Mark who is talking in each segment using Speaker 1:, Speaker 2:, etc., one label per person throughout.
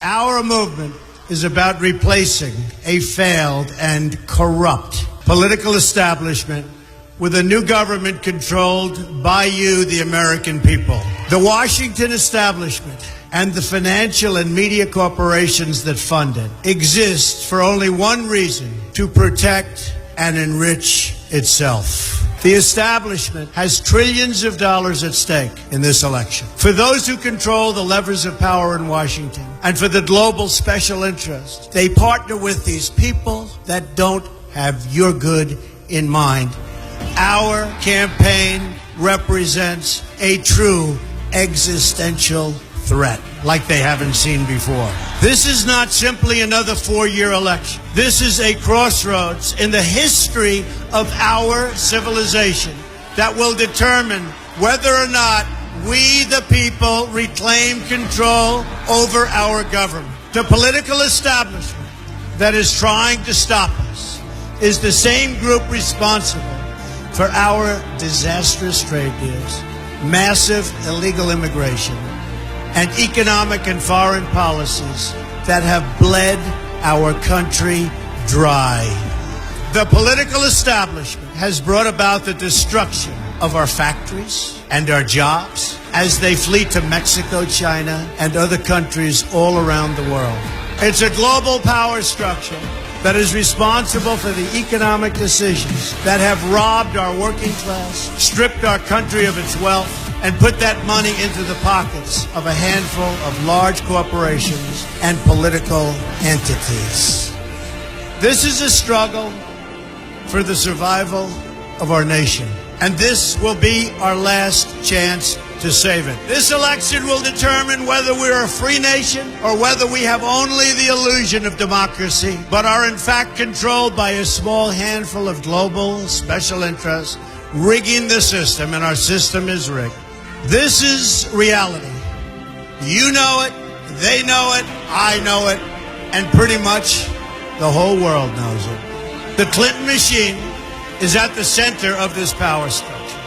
Speaker 1: Our movement is about replacing a failed and corrupt political establishment with a new government controlled by you, the American people. The Washington establishment and the financial and media corporations that fund it exist for only one reason: to protect and enrich itself. The establishment has trillions of dollars at stake in this election. For those who control the levers of power in Washington and for the global special interests, they partner with these people that don't have your good in mind. Our campaign represents a true existential threat like they haven't seen before. This is not simply another four-year election. This is a crossroads in the history of our civilization that will determine whether or not we, the people, reclaim control over our government. The political establishment that is trying to stop us is the same group responsible for our disastrous trade deals, massive illegal immigration, and economic and foreign policies that have bled our country dry. The political establishment has brought about the destruction of our factories and our jobs as they flee to Mexico, China, and other countries all around the world. It's a global power structure that is responsible for the economic decisions that have robbed our working class, stripped our country of its wealth, and put that money into the pockets of a handful of large corporations and political entities. This is a struggle for the survival of our nation, and this will be our last chance to save it. This election will determine whether we're a free nation or whether we have only the illusion of democracy, but are in fact controlled by a small handful of global special interests rigging the system, and our system is rigged. This is reality. You know it, they know it, I know it, and pretty much the whole world knows it. The Clinton machine is at the center of this power structure.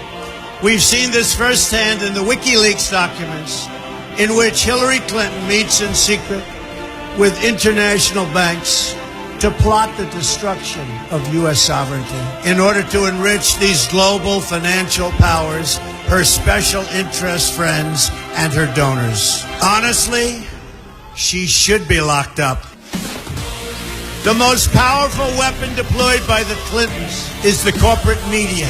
Speaker 1: We've seen this firsthand in the WikiLeaks documents, in which Hillary Clinton meets in secret with international banks to plot the destruction of U.S. sovereignty in order to enrich these global financial powers, her special interest friends, and her donors. Honestly, she should be locked up. The most powerful weapon deployed by the Clintons is the corporate media,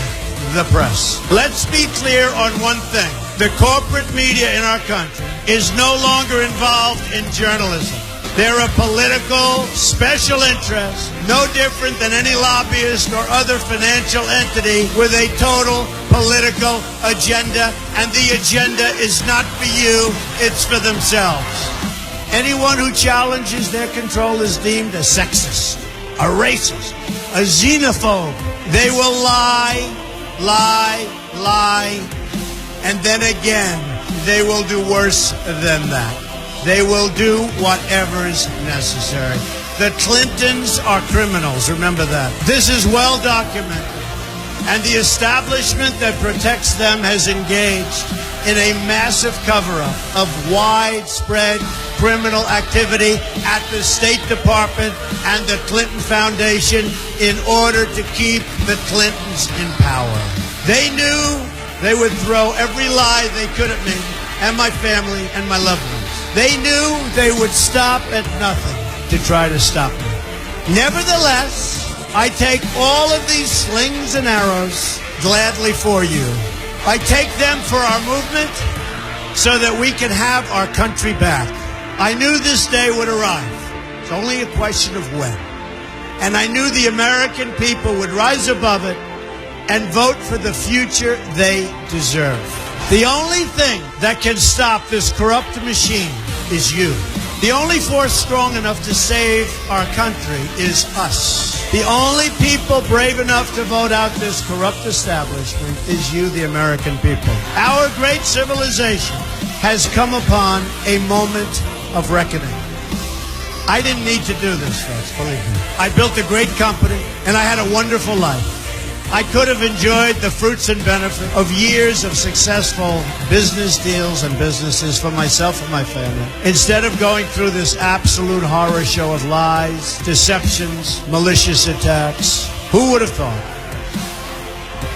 Speaker 1: the press. Let's be clear on one thing. The corporate media in our country is no longer involved in journalism. They're a political special interest, no different than any lobbyist or other financial entity with a total political agenda, and the agenda is not for you, it's for themselves. Anyone who challenges their control is deemed a sexist, a racist, a xenophobe. They will lie, and then again, they will do worse than that. They will do whatever is necessary. The Clintons are criminals, remember that. This is well documented, and the establishment that protects them has engaged in a massive cover-up of widespread criminal activity at the State Department and the Clinton Foundation in order to keep the Clintons in power. They knew they would throw every lie they could at me and my family and my loved ones. They knew they would stop at nothing to try to stop me. Nevertheless, I take all of these slings and arrows gladly for you. I take them for our movement so that we can have our country back. I knew this day would arrive. It's only a question of when. And I knew the American people would rise above it and vote for the future they deserve. The only thing that can stop this corrupt machine is you. The only force strong enough to save our country is us. The only people brave enough to vote out this corrupt establishment is you, the American people. Our great civilization has come upon a moment of reckoning. I didn't need to do this, folks, believe me. I built a great company, and I had a wonderful life. I could have enjoyed the fruits and benefit of years of successful business deals and businesses for myself and my family, instead of going through this absolute horror show of lies, deceptions, malicious attacks. Who would have thought?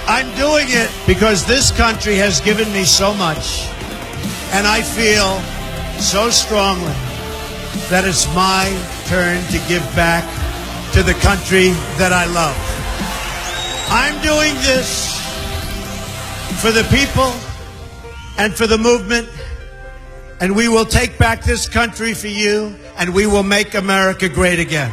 Speaker 1: I'm doing it because this country has given me so much, and I feel so strongly that it's my turn to give back to the country that I love. I'm doing this for the people and for the movement, and we will take back this country for you, and we will make America great again.